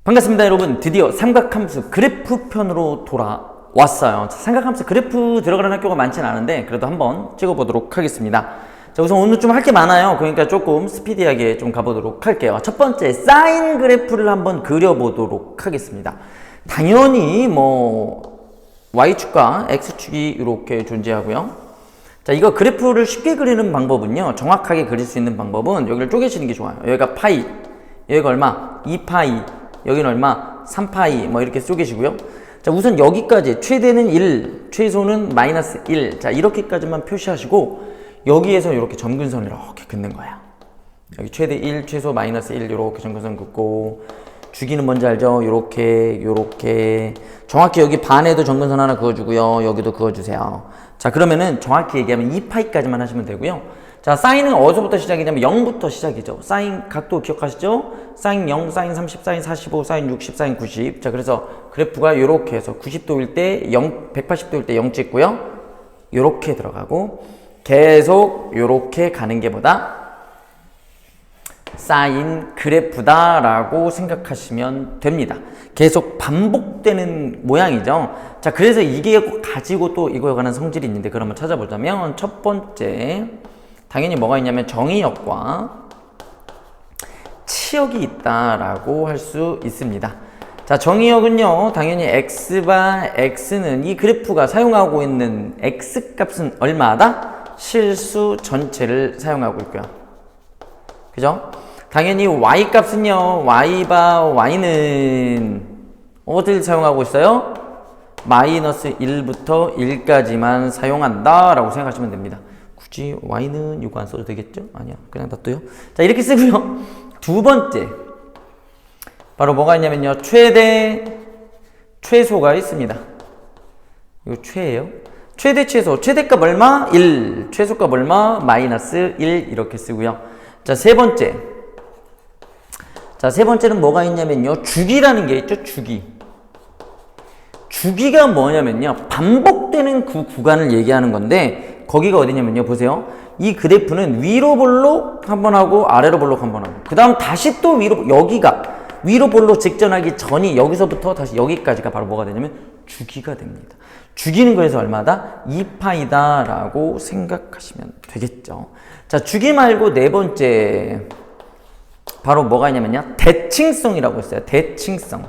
반갑습니다 여러분. 드디어 삼각함수 그래프 편으로 돌아왔어요. 삼각함수 그래프 들어가는 학교가 많지는 않은데 그래도 한번 찍어보도록 하겠습니다. 자, 우선 오늘 좀 할 게 많아요. 그러니까 조금 스피디하게 좀 가보도록 할게요. 첫 번째, 사인 그래프를 한번 그려보도록 하겠습니다. 당연히 Y축과 X축이 이렇게 존재하고요. 자, 이거 그래프를 쉽게 그리는 방법은요, 정확하게 그릴 수 있는 방법은 여기를 쪼개시는 게 좋아요. 여기가 파이, 여기가 얼마? 2파이, 여기는 얼마? 3파이, 이렇게 쪼개시고요. 자, 우선 여기까지 최대는 1, 최소는 마이너스 1. 자, 이렇게까지만 표시하시고 여기에서 이렇게 점근선을 이렇게 긋는 거예요. 여기 최대 1, 최소 마이너스 1 이렇게 점근선 긋고, 주기는 뭔지 알죠? 요렇게 정확히 여기 반에도 점근선 하나 그어주고요. 여기도 그어주세요. 자, 그러면은 정확히 얘기하면 2파이까지만 하시면 되고요. 자, 사인은 어디서부터 시작이냐면 0부터 시작이죠. 사인 각도 기억하시죠? 사인 0, 사인 30, 사인 45, 사인 60, 사인 90. 자, 그래서 그래프가 요렇게 해서 90도일 때 0, 180도일 때 0 찍고요. 요렇게 들어가고 계속 요렇게 가는 게 뭐다? 사인 그래프다라고 생각하시면 됩니다. 계속 반복되는 모양이죠. 자, 그래서 이게 가지고 또 이거에 관한 성질이 있는데 그걸 한번 찾아보자면 첫 번째, 당연히 뭐가 있냐면 정의역과 치역이 있다라고 할 수 있습니다. 자, 정의역은요, 당연히 x바 x는 이 그래프가 사용하고 있는 x 값은 얼마다? 실수 전체를 사용하고 있고요. 그죠? 당연히 y 값은요, y바 y는 어디를 사용하고 있어요? 마이너스 1부터 1까지만 사용한다 라고 생각하시면 됩니다. 굳이 y는 이거 안 써도 되겠죠? 아니야, 그냥 놔둬요. 자, 이렇게 쓰고요. 두 번째, 바로 뭐가 있냐면요, 최대 최소가 있습니다. 이거 최예요. 최대 최소, 최대값 얼마? 1, 최소값 얼마? 마이너스 1 이렇게 쓰고요. 자, 세 번째, 세 번째는 뭐가 있냐면요, 주기라는 게 있죠. 주기가 뭐냐면요, 반복되는 그 구간을 얘기하는 건데 거기가 어디냐면요, 보세요. 이 그래프는 위로 볼록 한번 하고 아래로 볼록 한번 하고 그 다음 다시 또 여기가 위로 볼록 직전하기 전이 여기서부터 다시 여기까지가 바로 뭐가 되냐면 주기가 됩니다. 주기는 그래서 얼마다? 2파이다 라고 생각하시면 되겠죠. 자, 주기 말고 네 번째, 바로 뭐가 있냐면요, 대칭성이라고 있어요. 대칭성.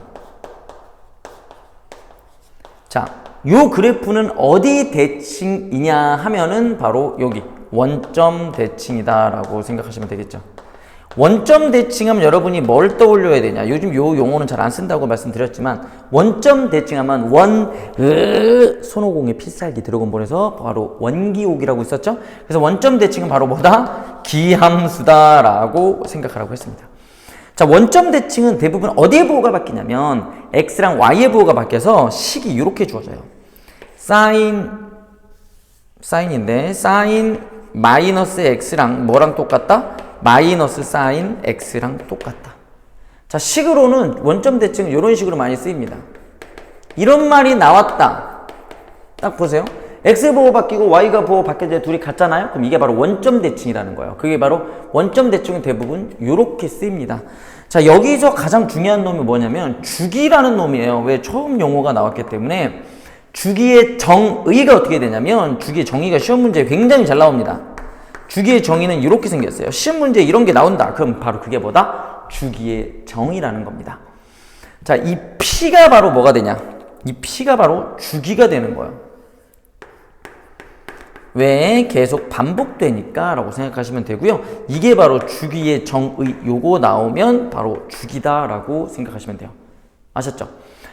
자, 요 그래프는 어디 대칭이냐 하면은 바로 여기 원점 대칭이다 라고 생각하시면 되겠죠. 원점 대칭하면 여러분이 뭘 떠올려야 되냐, 요즘 요 용어는 잘 안 쓴다고 말씀드렸지만 원점 대칭하면 손오공의 필살기 드래곤볼에서 바로 원기옥이라고 있었죠. 그래서 원점 대칭은 바로 뭐다? 기함수다 라고 생각하라고 했습니다. 자, 원점 대칭은 대부분 어디에 부호가 바뀌냐면 x랑 y의 부호가 바뀌어서 식이 이렇게 주어져요. 사인인데 사인 마이너스 x랑 뭐랑 똑같다? 마이너스 사인 x랑 똑같다. 자, 식으로는 원점 대칭은 이런 식으로 많이 쓰입니다. 이런 말이 나왔다. 딱 보세요. x 보호 바뀌고 y가 보호 바뀔 때 둘이 같잖아요. 그럼 이게 바로 원점 대칭이라는 거예요. 그게 바로 원점 대칭은 대부분 이렇게 쓰입니다. 자, 여기서 가장 중요한 놈이 뭐냐면 주기라는 놈이에요. 왜? 처음 용어가 나왔기 때문에. 주기의 정의가 어떻게 되냐면, 주기의 정의가 시험 문제에 굉장히 잘 나옵니다. 주기의 정의는 이렇게 생겼어요. 시험 문제에 이런 게 나온다. 그럼 바로 그게 뭐다? 주기의 정의라는 겁니다. 자, 이 P가 바로 뭐가 되냐? 이 P가 바로 주기가 되는 거예요. 왜? 계속 반복되니까 라고 생각하시면 되고요. 이게 바로 주기의 정의, 요거 나오면 바로 주기다 라고 생각하시면 돼요. 아셨죠?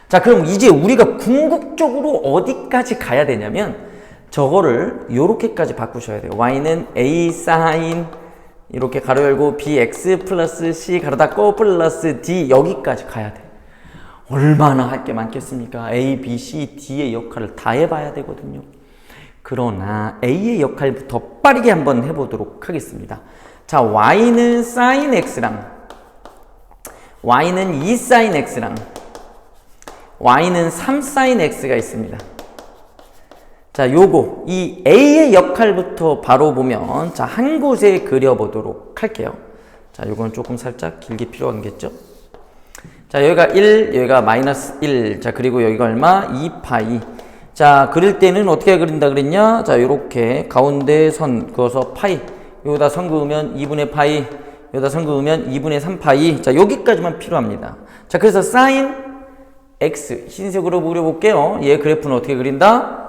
자, 그럼 이제 우리가 궁극적으로 어디까지 가야 되냐면 저거를 요렇게까지 바꾸셔야 돼요. y는 a 사인 이렇게 가로 열고 bx 플러스 c 가로 닫고 플러스 d 여기까지 가야 돼. 얼마나 할 게 많겠습니까? a, b, c, d의 역할을 다 해봐야 되거든요. 그러나 A의 역할부터 빠르게 한번 해보도록 하겠습니다. 자, Y는 sin X랑 Y는 2 sin X랑 Y는 3 sin X가 있습니다. 자, 요거 이 A의 역할부터 바로 보면 자, 한 곳에 그려보도록 할게요. 자, 요건 조금 살짝 길게 필요한겠죠? 자, 여기가 1, 여기가 마이너스 1. 자, 그리고 여기가 얼마? 2파이. 자, 그릴 때는 어떻게 그린다 그랬냐? 자, 요렇게 가운데 선 그어서 파이. 여기다 선 그으면 2분의 파이. 여기다 선 그으면 2분의 3파이. 자, 여기까지만 필요합니다. 자, 그래서 사인 x 흰색으로 그려볼게요. 얘 그래프는 어떻게 그린다?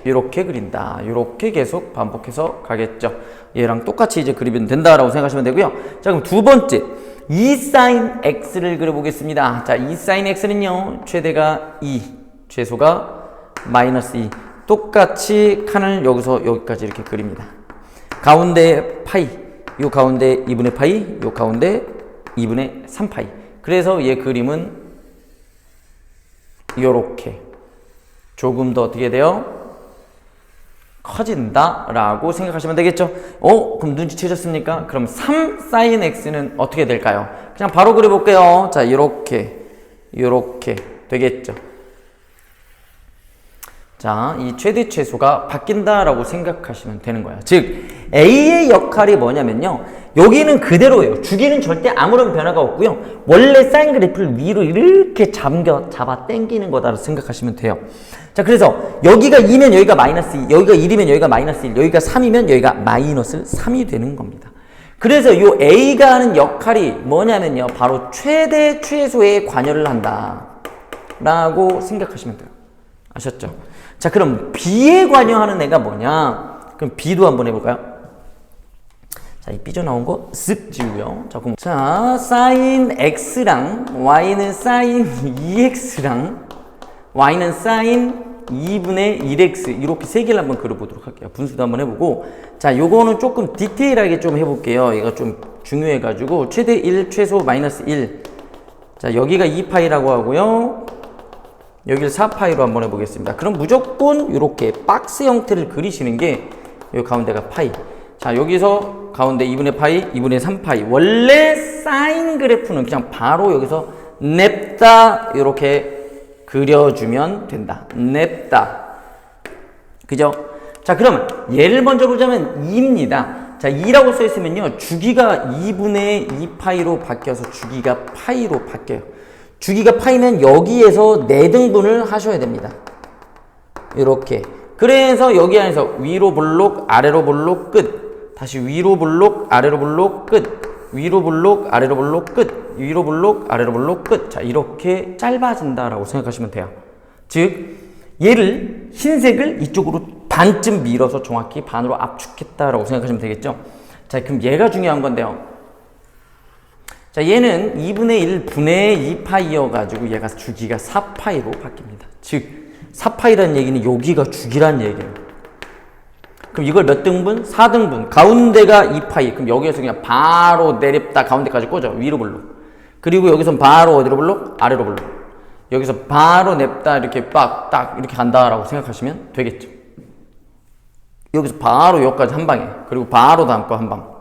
이렇게 그린다. 이렇게 계속 반복해서 가겠죠. 얘랑 똑같이 이제 그리면 된다라고 생각하시면 되고요. 자, 그럼 두 번째 2 사인 x를 그려보겠습니다. 자, 2 사인 x는요, 최대가 2, 최소가 마이너스 2. 똑같이 칸을 여기서 여기까지 이렇게 그립니다. 가운데 파이, 요 가운데 2분의 파이, 요 가운데 2분의 3파이. 그래서 얘 그림은 요렇게 조금 더 어떻게 돼요? 커진다 라고 생각하시면 되겠죠. 그럼 눈치채셨습니까? 그럼 3 사인 x는 어떻게 될까요? 그냥 바로 그려볼게요. 자, 이렇게 되겠죠. 자, 이 최대 최소가 바뀐다 라고 생각하시면 되는 거예요. 즉 a의 역할이 뭐냐면요, 여기는 그대로예요. 주기는 절대 아무런 변화가 없고요, 원래 사인 그래프를 위로 이렇게 잡아 당기는 거다라고 생각하시면 돼요. 자, 그래서 여기가 2면 여기가 마이너스 2, 여기가 1이면 여기가 마이너스 1, 여기가 3이면 여기가 마이너스 3이 되는 겁니다. 그래서 요 a가 하는 역할이 뭐냐면요, 바로 최대 최소에 관여를 한다 라고 생각하시면 돼요. 아셨죠? 자, 그럼 b에 관여하는 애가 뭐냐? 그럼 b도 한번 해볼까요? 자, 이 삐져나온 거 쓱 지우고요. 자, 그럼 사인 x랑 y는 사인 2x랑 y는 사인 2분의 1x, 이렇게 세 개를 한번 그려보도록 할게요. 분수도 한번 해보고, 자, 요거는 조금 디테일하게 좀 해볼게요. 얘가 좀 중요해가지고 최대 1, 최소 마이너스 1. 자, 여기가 2파이라고 하고요, 여기를 4파이로 한번 해보겠습니다. 그럼 무조건 이렇게 박스 형태를 그리시는 게 요 가운데가 파이. 자, 여기서 가운데 2분의 파이, 2분의 3파이. 원래 사인 그래프는 그냥 바로 여기서 냅다 이렇게 그려주면 된다. 냅다. 그죠? 자, 그러면 얘를 먼저 보자면 2입니다. 자, 2라고 써 있으면요, 주기가 2분의 2파이로 바뀌어서 주기가 파이로 바뀌어요. 주기가 파이면 여기에서 4등분을 하셔야 됩니다. 이렇게. 그래서 여기 안에서 위로 볼록, 아래로 볼록, 끝. 다시 위로 볼록, 아래로 볼록, 끝. 위로 볼록, 아래로 볼록, 끝. 위로 볼록, 아래로 볼록, 끝. 자, 이렇게 짧아진다라고 생각하시면 돼요. 즉, 얘를 흰색을 이쪽으로 반쯤 밀어서 정확히 반으로 압축했다라고 생각하시면 되겠죠. 자, 그럼 얘가 중요한 건데요. 자, 얘는 2분의 1 분의 2파이여가지고 얘가 주기가 4파이로 바뀝니다. 즉 4파이라는 얘기는 여기가 주기란 얘기예요. 그럼 이걸 몇 등분? 4등분. 가운데가 2파이. 그럼 여기에서 그냥 바로 내렸다 가운데까지 꽂아. 위로 볼록. 그리고 여기서 바로 어디로 볼록? 아래로 볼록. 여기서 바로 냅다 이렇게 빡딱 이렇게 간다라고 생각하시면 되겠죠. 여기서 바로 여기까지 한 방에. 그리고 바로 다음 거 한 방.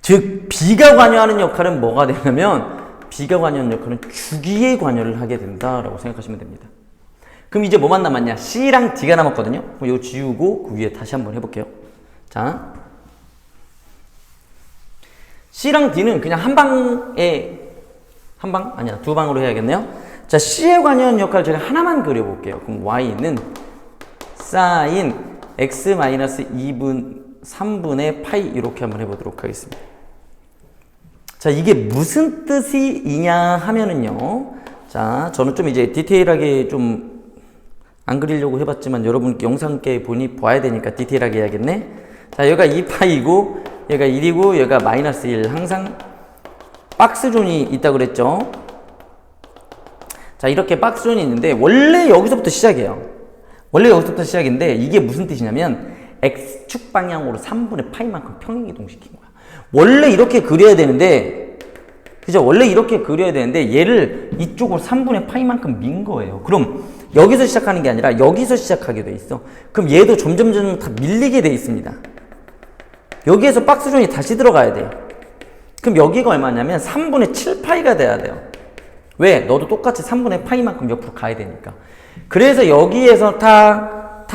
즉 B가 관여하는 역할은 뭐가 되냐면, B가 관여하는 역할은 주기에 관여를 하게 된다라고 생각하시면 됩니다. 그럼 이제 뭐만 남았냐? C랑 D가 남았거든요. 그럼 이거 지우고 그 위에 다시 한번 해볼게요. 자, C랑 D는 그냥 한 방에, 한 방? 아니야, 두 방으로 해야겠네요. 자, C에 관여하는 역할 제가 하나만 그려볼게요. 그럼 Y는 사인 x-2분 3분의 파이 이렇게 한번 해보도록 하겠습니다. 자, 이게 무슨 뜻이냐 하면은요, 자, 저는 좀 이제 디테일하게 좀 안 그리려고 해봤지만 여러분 영상께 보니 봐야 되니까 디테일하게 해야겠네. 자, 여기가 2파이고 얘가 1이고 얘가 마이너스 1. 항상 박스존이 있다고 그랬죠. 자, 이렇게 박스존이 있는데 원래 여기서부터 시작이에요. 원래 여기서부터 시작인데 이게 무슨 뜻이냐면 X축 방향으로 3분의 파이만큼 평행이동시킨 거야. 원래 이렇게 그려야 되는데, 그죠? 원래 이렇게 그려야 되는데 얘를 이쪽으로 3분의 파이만큼 민 거예요. 그럼 여기서 시작하는 게 아니라 여기서 시작하게 돼 있어. 그럼 얘도 점점 다 밀리게 돼 있습니다. 여기에서 박스존이 다시 들어가야 돼요. 그럼 여기가 얼마냐면 3분의 7파이가 돼야 돼요. 왜? 너도 똑같이 3분의 파이만큼 옆으로 가야 되니까. 그래서 여기에서 탁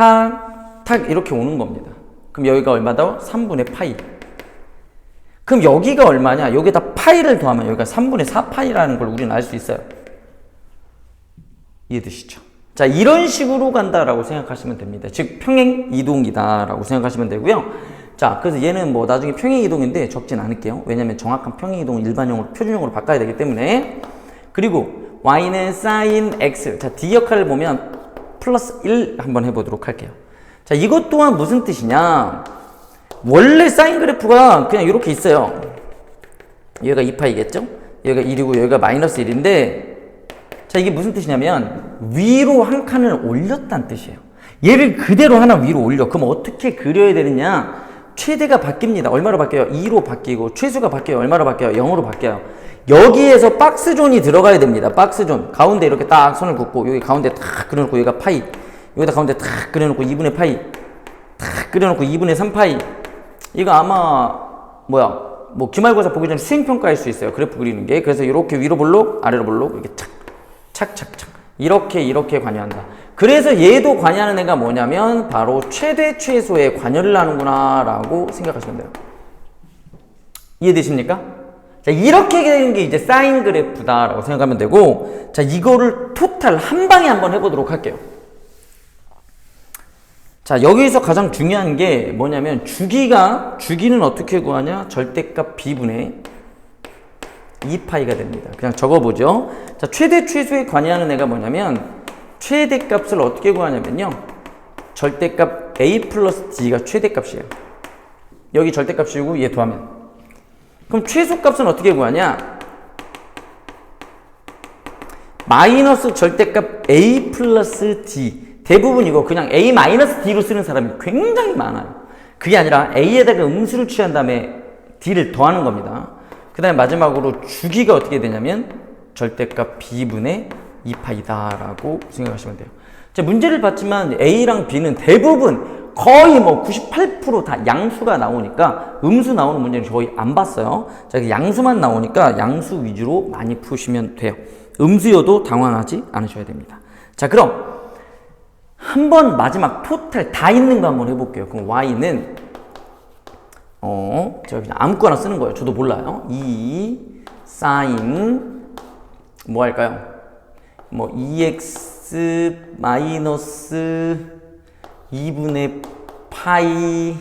이렇게 오는 겁니다. 그럼 여기가 얼마다? 3분의 파이. 그럼 여기가 얼마냐? 여기다 파이를 더하면 여기가 3분의 4파이라는 걸 우리는 알 수 있어요. 이해되시죠? 자, 이런 식으로 간다라고 생각하시면 됩니다. 즉, 평행 이동이다라고 생각하시면 되고요. 자, 그래서 얘는 뭐 나중에 평행 이동인데 적진 않을게요. 왜냐면 정확한 평행 이동을 일반용으로, 표준용으로 바꿔야 되기 때문에. 그리고 y는 sin x. 자, d 역할을 보면 플러스 1 한번 해보도록 할게요. 자, 이것 또한 무슨 뜻이냐? 원래 사인 그래프가 그냥 이렇게 있어요. 여기가 2파이겠죠? 여기가 1이고 여기가 마이너스 1인데, 자, 이게 무슨 뜻이냐면 위로 한 칸을 올렸다는 뜻이에요. 얘를 그대로 하나 위로 올려. 그럼 어떻게 그려야 되느냐? 최대가 바뀝니다. 얼마로 바뀌어요? 2로 바뀌고, 최소가 바뀌어요. 얼마로 바뀌어요? 0으로 바뀌어요. 여기에서 박스존이 들어가야 됩니다. 박스존. 가운데 이렇게 딱 선을 긋고, 여기 가운데 탁 그려놓고, 여기가 파이. 여기다 가운데 탁 그려놓고 2분의 파이. 탁 그려놓고 2분의 3파이. 이거 아마 뭐 기말고사 보기 전에 수행평가할 수 있어요. 그래프 그리는 게. 그래서 이렇게 위로 볼록 아래로 볼록 이렇게 착착착 이렇게 관여한다. 그래서 얘도 관여하는 애가 뭐냐면 바로 최대 최소에 관여를 하는구나 라고 생각하시면 돼요. 이해되십니까? 자, 이렇게 되는 게 이제 사인 그래프다 라고 생각하면 되고, 자, 이거를 토탈 한 방에 한번 해보도록 할게요. 자, 여기서 가장 중요한 게 뭐냐면 주기는 어떻게 구하냐? 절대값 b분의 2파이가 됩니다. 그냥 적어보죠. 자, 최대 최소에 관여하는 애가 뭐냐면 최대값을 어떻게 구하냐면요. 절대값 a 플러스 d가 최대값이에요. 여기 절대값이고 얘 더하면. 그럼 최소값은 어떻게 구하냐? 마이너스 절대값 a 플러스 d. 대부분 이거 그냥 a 마이너스 d로 쓰는 사람이 굉장히 많아요. 그게 아니라 a에다가 음수를 취한 다음에 d를 더하는 겁니다. 그 다음에 마지막으로 주기가 어떻게 되냐면 절대값 b분의 2파이다 라고 생각하시면 돼요. 자, 문제를 봤지만 a랑 b는 대부분 거의 뭐 98% 다 양수가 나오니까 음수 나오는 문제는 거의 안 봤어요. 자, 양수만 나오니까 양수 위주로 많이 푸시면 돼요. 음수여도 당황하지 않으셔야 됩니다. 자, 그럼 한번 마지막 토탈 다 있는 거 한번 해볼게요. 그럼 y는 제가 그냥 아무거나 쓰는 거예요. 저도 몰라요. 2 sin 뭐 할까요? 뭐 2x 마이너스 2분의 파이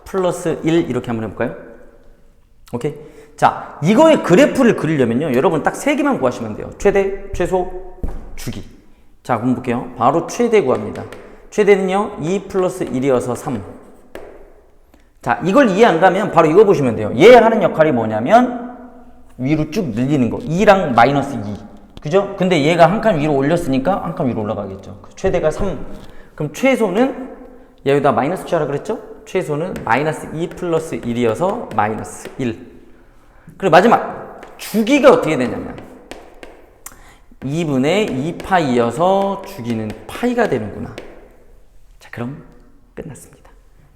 플러스 1 이렇게 한번 해볼까요? 오케이. 자, 이거의 그래프를 그리려면요, 여러분 딱 3개만 구하시면 돼요. 최대, 최소, 주기. 자, 그럼 볼게요. 바로 최대 구합니다. 최대는요 2 플러스 1이어서 3. 자, 이걸 이해 안 가면 바로 이거 보시면 돼요. 얘 하는 역할이 뭐냐면 위로 쭉 늘리는 거. 2랑 마이너스 2. 그죠? 근데 얘가 한 칸 위로 올렸으니까 한 칸 위로 올라가겠죠. 최대가 3. 그럼 최소는 여기다 마이너스 취하라 그랬죠? 최소는 마이너스 2 플러스 1이어서 마이너스 1. 그리고 마지막 주기가 어떻게 되냐면 2분의 2파이여서 주기는 파이가 되는구나. 자, 그럼 끝났습니다.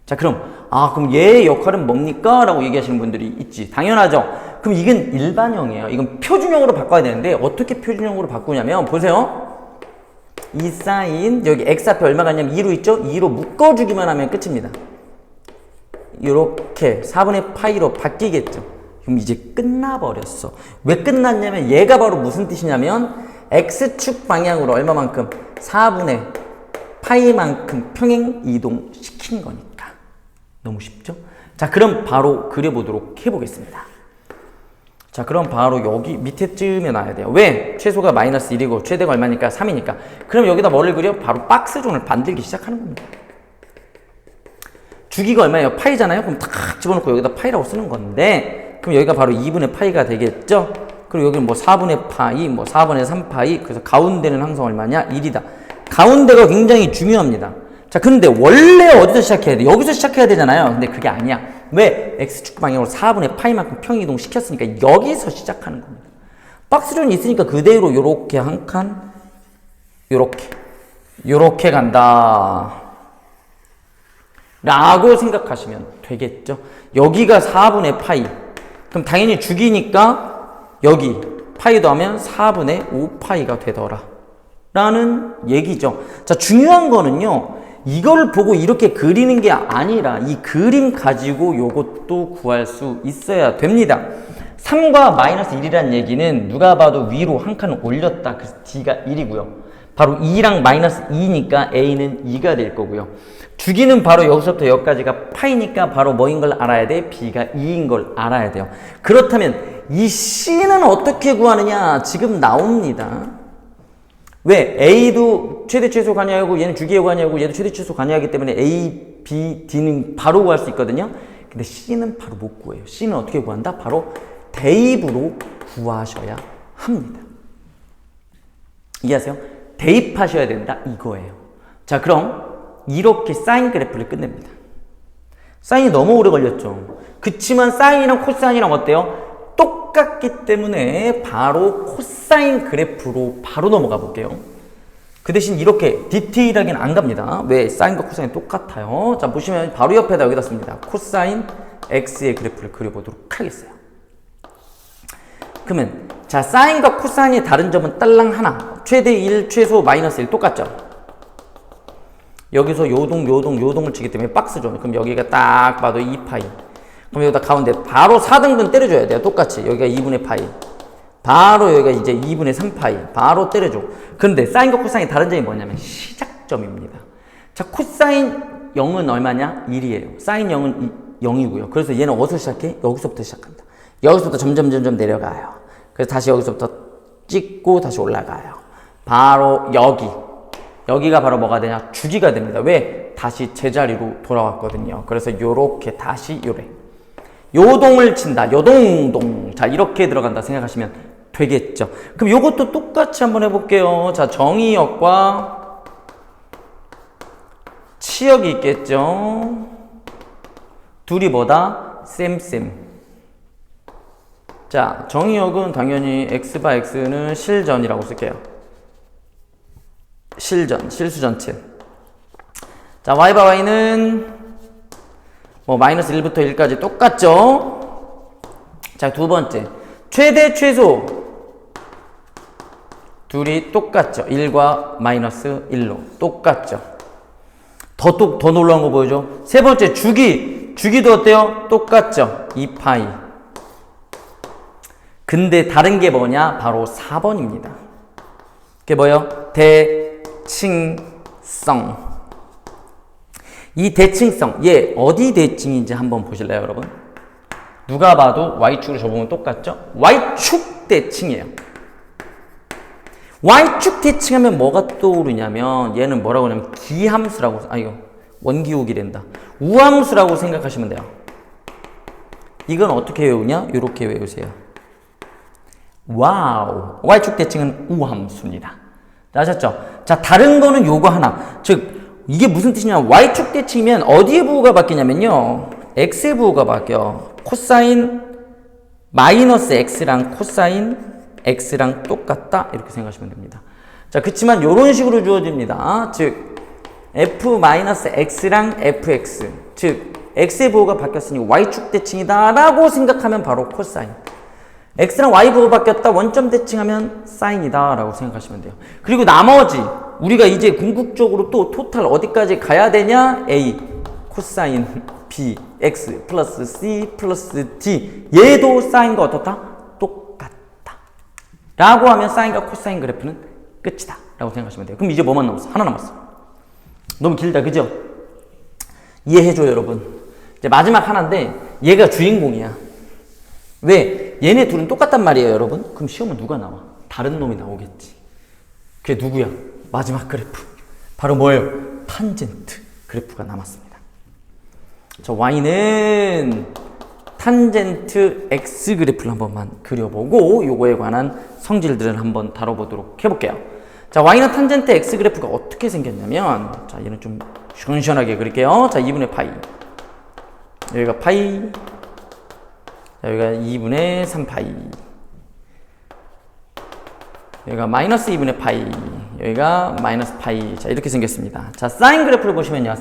자, 그럼 그럼 얘의 역할은 뭡니까? 라고 얘기하시는 분들이 있지. 당연하죠. 그럼 이건 일반형이에요. 이건 표준형으로 바꿔야 되는데 어떻게 표준형으로 바꾸냐면 보세요. 이 사인 여기 x 앞에 얼마가 있냐면 2로 있죠? 2로 묶어주기만 하면 끝입니다. 이렇게 4분의 파이로 바뀌겠죠. 그럼 이제 끝나버렸어. 왜 끝났냐면 얘가 바로 무슨 뜻이냐면 x축 방향으로 얼마만큼? 4분의 파이만큼 평행 이동시킨 거니까. 너무 쉽죠? 자, 그럼 바로 그려보도록 해보겠습니다. 자, 그럼 바로 여기 밑에쯤에 놔야 돼요. 왜? 최소가 마이너스 1이고 최대가 얼마니까? 3이니까. 그럼 여기다 뭐를 그려? 바로 박스존을 만들기 시작하는 겁니다. 주기가 얼마예요? 파이잖아요? 그럼 탁 집어넣고 여기다 파이라고 쓰는 건데, 그럼 여기가 바로 2분의 파이가 되겠죠? 그리고 여기는 뭐 4분의 파이, 뭐 4분의 3파이, 그래서 가운데는 항상 얼마냐? 1이다. 가운데가 굉장히 중요합니다. 자, 근데 원래 어디서 시작해야 돼? 여기서 시작해야 되잖아요. 근데 그게 아니야. 왜? x축 방향으로 4분의 파이만큼 평이동 시켰으니까 여기서 시작하는 겁니다. 박스존이 있으니까 그대로 요렇게 한 칸, 요렇게 간다 라고 생각하시면 되겠죠. 여기가 4분의 파이. 그럼 당연히 주기니까 여기 파이 더하면 4분의 5파이가 되더라 라는 얘기죠. 자, 중요한 거는요, 이걸 보고 이렇게 그리는 게 아니라 이 그림 가지고 요것도 구할 수 있어야 됩니다. 3과 마이너스 1이란 얘기는 누가 봐도 위로 한 칸 올렸다. 그래서 D가 1이고요. 바로 2랑 마이너스 2니까 A는 2가 될 거고요. 주기는 바로 여기서부터 여기까지가 파이니까 바로 뭐인 걸 알아야 돼? B가 2인 걸 알아야 돼요. 그렇다면 이 C는 어떻게 구하느냐? 지금 나옵니다. 왜? A도 최대 최소 관여하고 얘는 주기의 관여하고 얘도 최대 최소 관여하기 때문에 A, B, D는 바로 구할 수 있거든요. 근데 C는 바로 못 구해요. C는 어떻게 구한다? 바로 대입으로 구하셔야 합니다. 이해하세요? 대입하셔야 된다 이거예요. 자, 그럼 이렇게 사인 그래프를 끝냅니다. 사인이 너무 오래 걸렸죠. 그치만 사인이랑 코사인이랑 어때요? 똑같기 때문에 바로 코사인 그래프로 바로 넘어가 볼게요. 그 대신 이렇게 디테일하게는 안 갑니다. 왜? 사인과 코사인이 똑같아요. 자, 보시면 바로 옆에다 여기다 씁니다. 코사인 x의 그래프를 그려보도록 하겠어요. 그러면 자, 사인과 코사인의 다른 점은 딸랑 하나. 최대 1, 최소 마이너스 1 똑같죠? 여기서 요동을 치기 때문에 박스죠. 그럼 여기가 딱 봐도 2파이. 그럼 여기다 가운데 바로 4등분 때려줘야 돼요. 똑같이. 여기가 2분의 파이. 바로 여기가 이제 2분의 3파이. 바로 때려줘. 그런데 사인과 코사인의 다른 점이 뭐냐면 시작점입니다. 자, 코사인 0은 얼마냐? 1이에요. 사인 0은 0이고요. 그래서 얘는 어디서 시작해? 여기서부터 시작한다. 여기서부터 점점 내려가요. 그래서 다시 여기서부터 찍고 다시 올라가요. 바로 여기가 바로 뭐가 되냐? 주기가 됩니다. 왜? 다시 제자리로 돌아왔거든요. 그래서 요렇게 다시 요래. 요동을 친다. 요동동. 자, 이렇게 들어간다 생각하시면 되겠죠. 그럼 요것도 똑같이 한번 해볼게요. 자, 정의역과 치역이 있겠죠. 둘이 뭐다? 쌤. 자, 정의역은 당연히 x바 x는 실전이라고 쓸게요. 실수 전체. 자, y바 y는 뭐 마이너스 1부터 1까지 똑같죠? 자, 두 번째. 최대 최소. 둘이 똑같죠? 1과 마이너스 1로 똑같죠? 더 놀라운 거 보여줘. 세 번째, 주기도 어때요? 똑같죠? 2파이. 근데 다른 게 뭐냐? 바로 4번입니다. 그게 뭐예요? 대칭성. 이 대칭성, 얘 어디 대칭인지 한번 보실래요, 여러분? 누가 봐도 Y축으로 접으면 똑같죠? Y축 대칭이에요. Y축 대칭하면 뭐가 떠오르냐면 얘는 뭐라고 하냐면 기함수라고, 이거 원기옥이 된다. 우함수라고 생각하시면 돼요. 이건 어떻게 외우냐? 이렇게 외우세요. 와우. Y축 대칭은 우함수입니다. 아셨죠? 자, 다른 거는 요거 하나. 즉, 이게 무슨 뜻이냐면 Y축 대칭이면 어디에 부호가 바뀌냐면요. X의 부호가 바뀌어. 코사인 마이너스 X랑 코사인 X랑 똑같다. 이렇게 생각하시면 됩니다. 자, 그치만 요런 식으로 주어집니다. 즉, F-X랑 FX. 즉, X의 부호가 바뀌었으니 Y축 대칭이다. 라고 생각하면 바로 코사인. X랑 Y 부호 바뀌었다. 원점 대칭하면 사인이다. 라고 생각하시면 돼요. 그리고 나머지, 우리가 이제 궁극적으로 또 토탈 어디까지 가야 되냐? A, 코사인 B, X 플러스 C 플러스 D. 얘도 사인과 어떻다? 똑같다. 라고 하면 사인과 코사인 그래프는 끝이다. 라고 생각하시면 돼요. 그럼 이제 뭐만 남았어? 하나 남았어. 너무 길다. 그죠? 이해해줘요, 여러분. 이제 마지막 하나인데, 얘가 주인공이야. 왜? 얘네 둘은 똑같단 말이에요, 여러분. 그럼 시험은 누가 나와? 다른 놈이 나오겠지. 그게 누구야? 마지막 그래프. 바로 뭐예요? 탄젠트 그래프가 남았습니다. 저 Y는 탄젠트 X 그래프를 한 번만 그려보고 요거에 관한 성질들을 한번 다뤄보도록 해볼게요. 자, Y는 탄젠트 X 그래프가 어떻게 생겼냐면, 자, 얘는 좀 시원시원하게 그릴게요. 자, 2분의 파이. 여기가 파이. 자, 여기가 2분의 3파이. 여기가 마이너스 2분의 파이. 여기가 마이너스 파이. 자, 이렇게 생겼습니다. 자, 사인 그래프를 보시면요.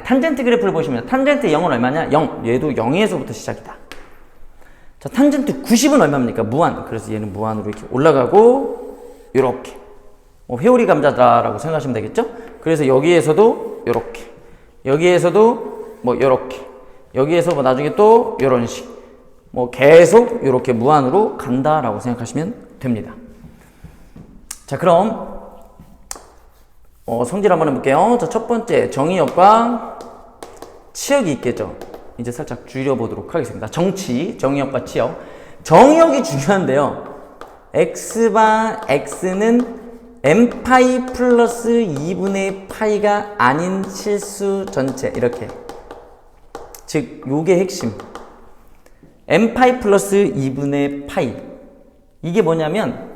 탄젠트 그래프를 보시면 탄젠트 0은 얼마냐? 0. 얘도 0에서부터 시작이다. 자, 탄젠트 90은 얼마입니까? 무한. 그래서 얘는 무한으로 이렇게 올라가고, 요렇게. 회오리 감자다라고 생각하시면 되겠죠? 그래서 여기에서도 요렇게. 여기에서도 뭐 요렇게, 여기에서 뭐 나중에 또 요런 식, 뭐 계속 요렇게 무한으로 간다라고 생각하시면 됩니다. 자, 그럼 성질 한번 해볼게요. 자, 첫 번째 정의역과 치역이 있겠죠. 이제 살짝 줄여보도록 하겠습니다. 정의역과 치역. 정의역이 중요한데요. x바 x는 n파이 플러스 2분의 파이가 아닌 실수 전체, 이렇게. 즉 요게 핵심. n파이 플러스 2분의 파이. 이게 뭐냐면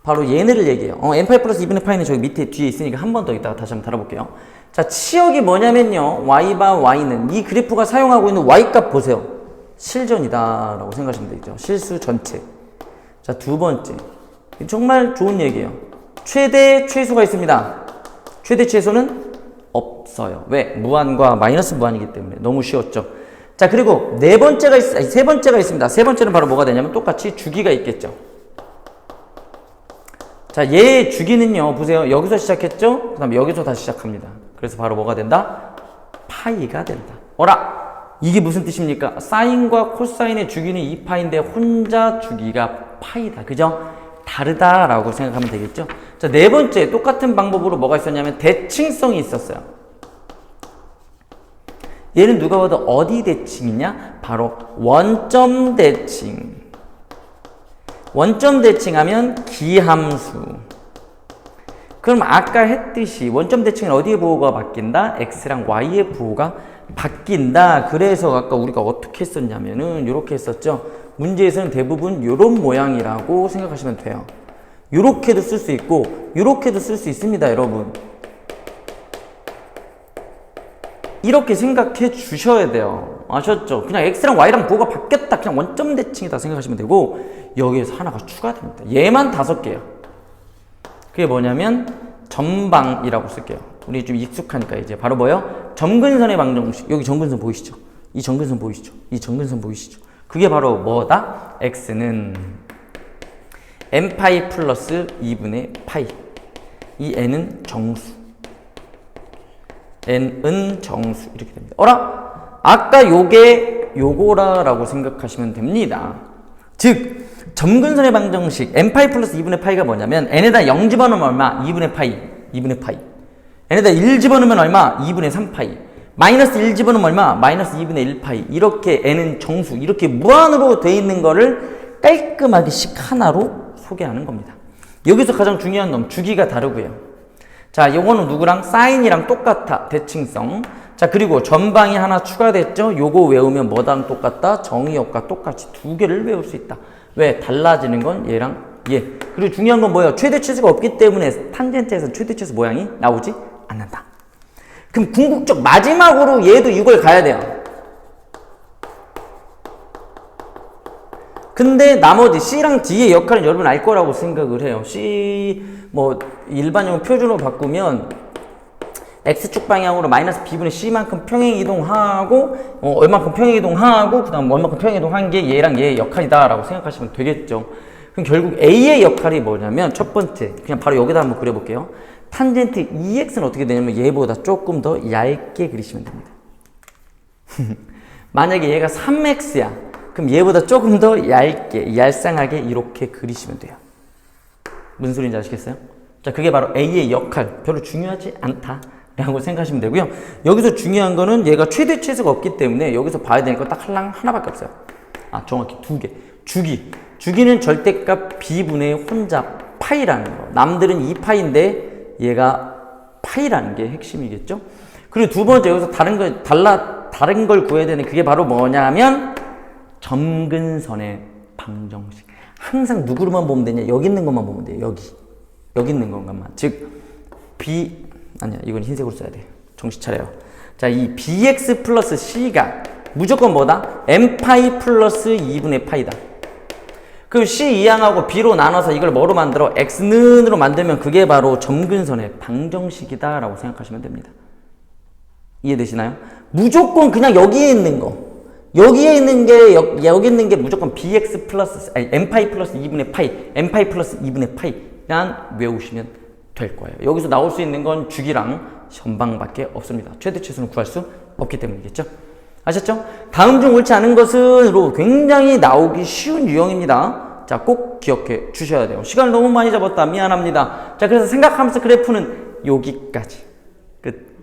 바로 얘네를 얘기해요. n파이 플러스 2분의 파이는 저기 밑에 뒤에 있으니까 한 번 더 이따가 다시 한번 달아볼게요. 자, 치역이 뭐냐면요. y바 y는 이 그래프가 사용하고 있는 y값 보세요. 실전이다 라고 생각하시면 되겠죠. 실수 전체. 자, 두 번째. 정말 좋은 얘기예요. 최대 최소가 있습니다. 최대 최소는 없어요. 왜? 무한과 마이너스 무한이기 때문에. 너무 쉬웠죠. 자, 그리고 세 번째가 있습니다. 세 번째는 바로 뭐가 되냐면 똑같이 주기가 있겠죠. 자, 얘의 주기는요, 보세요. 여기서 시작했죠? 그 다음에 여기서 다시 시작합니다. 그래서 바로 뭐가 된다? 파이가 된다. 어라! 이게 무슨 뜻입니까? 사인과 코사인의 주기는 2파인데 혼자 주기가 파이다. 그죠? 다르다라고 생각하면 되겠죠? 자, 네 번째, 똑같은 방법으로 뭐가 있었냐면 대칭성이 있었어요. 얘는 누가 봐도 어디 대칭이냐? 바로 원점 대칭. 원점 대칭하면 기함수. 그럼 아까 했듯이 원점 대칭은 어디에 부호가 바뀐다? x랑 y의 부호가 바뀐다. 그래서 아까 우리가 어떻게 했었냐면은 이렇게 했었죠. 문제에서는 대부분 이런 모양이라고 생각하시면 돼요. 이렇게도 쓸 수 있고 이렇게도 쓸 수 있습니다, 여러분. 이렇게 생각해 주셔야 돼요. 아셨죠? 그냥 x랑 y랑 부호가 바뀌었다. 그냥 원점 대칭이다 생각하시면 되고 여기에서 하나가 추가됩니다. 얘만 5개요. 그게 뭐냐면 점방이라고 쓸게요. 우리 좀 익숙하니까 이제 바로 뭐예요? 점근선의 방정식. 여기 점근선 보이시죠? 이 점근선 보이시죠? 이 점근선 보이시죠? 그게 바로 뭐다? x는 n파이 플러스 2분의 파이. 이 n은 정수. n은 정수. 이렇게 됩니다. 어라? 아까 요게 요거라라고 생각하시면 됩니다. 즉 점근선의 방정식 n파이 플러스 2분의 파이가 뭐냐면 n에다 0 집어넣으면 얼마? 2분의 파이. 2분의 파이. n에다 1 집어넣으면 얼마? 2분의 3파이. 마이너스 1 집어넣으면 얼마? 마이너스 2분의 1파이. 이렇게 n은 정수. 이렇게 무한으로 돼 있는 거를 깔끔하게 식 하나로 소개하는 겁니다. 여기서 가장 중요한 놈 주기가 다르고요. 자, 요거는 누구랑? 사인이랑 똑같아. 대칭성. 자, 그리고 전방이 하나 추가됐죠? 요거 외우면 뭐랑 똑같다? 정의역과 똑같이 2개를 외울 수 있다. 왜? 달라지는 건 얘랑 얘. 그리고 중요한 건 뭐예요? 최대 최소가 없기 때문에 탄젠트에서 최대 최소 모양이 나오지 않는다. 그럼 궁극적 마지막으로 얘도 이걸 가야 돼요. 근데 나머지 C랑 D의 역할은 여러분 알 거라고 생각을 해요. C 뭐 일반용 표준으로 바꾸면 X축 방향으로 마이너스 B분의 C만큼 평행이동하고 얼만큼 평행이동하고 그 다음 얼만큼 평행이동한 게 얘랑 얘의 역할이다 라고 생각하시면 되겠죠. 그럼 결국 A의 역할이 뭐냐면 첫 번째 그냥 바로 여기다 한번 그려볼게요. 탄젠트 EX는 어떻게 되냐면 얘보다 조금 더 얇게 그리시면 됩니다. 만약에 얘가 3X야 그럼 얘보다 조금 더 얇게 얄쌍하게 이렇게 그리시면 돼요. 무슨 소리인지 아시겠어요? 자, 그게 바로 A의 역할. 별로 중요하지 않다 라고 생각하시면 되고요. 여기서 중요한 거는 얘가 최대 최소가 없기 때문에 여기서 봐야 되는 거 딱 하나밖에 없어요. 아, 정확히 2개. 주기는 절대값 B분의 혼잡 파이라는 거. 남들은 2파인데 얘가 파이라는 게 핵심이겠죠. 그리고 두 번째 여기서 다른 걸 구해야 되는 그게 바로 뭐냐면 점근선의 방정식. 항상 누구로만 보면 되냐? 여기 있는 것만 보면 돼요. 여기 있는 것만. 즉 아니야, 이건 흰색으로 써야 돼. 정신 차려요. 자, 이 bx 플러스 c가 무조건 뭐다? n파이 플러스 2분의 파이다. 그럼 c 이항하고 b로 나눠서 이걸 뭐로 만들어? x는으로 만들면 그게 바로 점근선의 방정식이다 라고 생각하시면 됩니다. 이해되시나요? 무조건 그냥 여기에 있는 거. 여기 있는 게 무조건 bx 플러스, n파이 플러스 2분의 파이, n파이 플러스 2분의 파이란 외우시면 될 거예요. 여기서 나올 수 있는 건 주기랑 전방밖에 없습니다. 최대치수는 구할 수 없기 때문이겠죠. 아셨죠? 다음 중 옳지 않은 것은로 굉장히 나오기 쉬운 유형입니다. 자, 꼭 기억해 주셔야 돼요. 시간을 너무 많이 잡았다. 미안합니다. 자, 그래서 생각하면서 그래프는 여기까지. 끝.